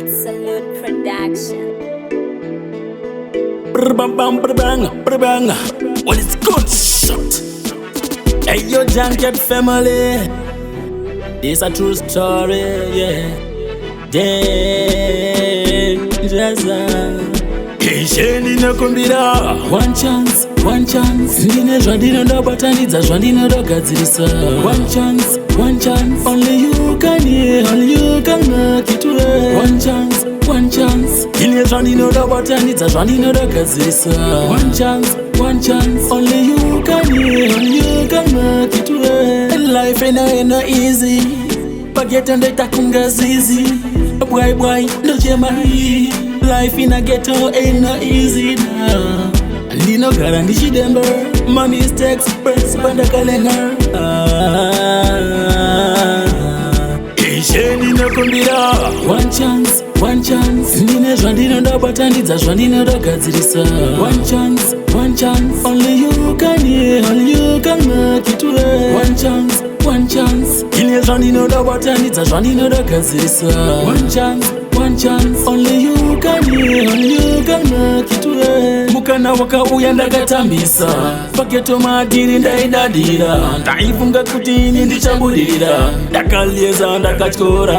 Absolute Production. Bang. Well, it's good shot. Hey, yo, Junket family. This a true story, yeah. Just Isheni nakumbira. One chance. Ndine zvandinoda batanidza zvandinoda gadzirisa. One chance. Only you can hear, only you can make it way. One chance. Ndine zvandinoda batanidza zvandinoda gadzirisa. One chance. Only you can hear, only you can make it way. Life ain't no easy. Bageta ndeta kungazizi. Boy, no jemari. Life in a ghetto ain't no easy now. Ndino gara ndishidember. Money is express banda kalenga. Isheni nakumbira. One chance. Ndine zvandinoda batanidza zvandinoda gadzirisa. One chance. Only you can hear, only you can make it way. One chance. Ndine zvandinoda batanidza zvandinoda gadzirisa. One chance. Only you can hear, only you can make it way. Mukana wakauya ndakatambisa. Paketo madini ndaidadira. Ndaifunga kuti ini ndichabudirira. Ndakalieza ndakatyora.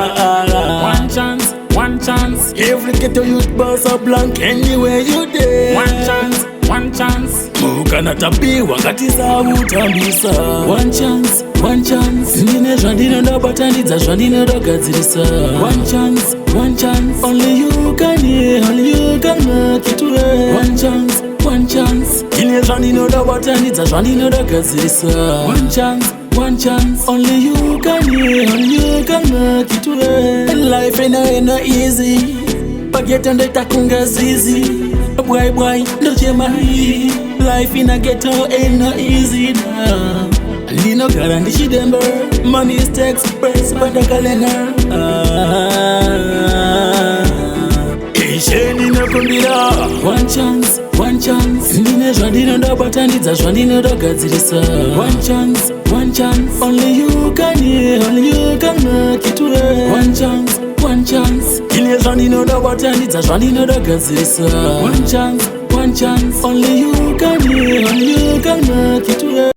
One chance. Every ghetto youth boss a blank anywhere you there. One chance. Mukana tapiwa ngatiza utambisa. One chance. Ndine zvandinoda batanidza zvandinoda gadzirisa. One chance. Only you can hear, only you can make it way. One chance. Ndine zvandinoda batanidza zvandinoda gadzirisa. One chance. Only you can hear, only you can make it way. Life ain't no easy. Bageta ndeta kungazizi. Boy, no jemari. Life in a ghetto ain't no easy now. Ndino gara ndishidember. Money is express banda kalenga. Isheni nakumbira. One chance. Ndine zvandinoda batanidza zvandinoda gadzirisa. One chance. Only you can hear, only you can make it way. One chance. Ndine zvandinoda batanidza zvandinoda gadzirisa. One chance. Only you can hear, only you can make it way.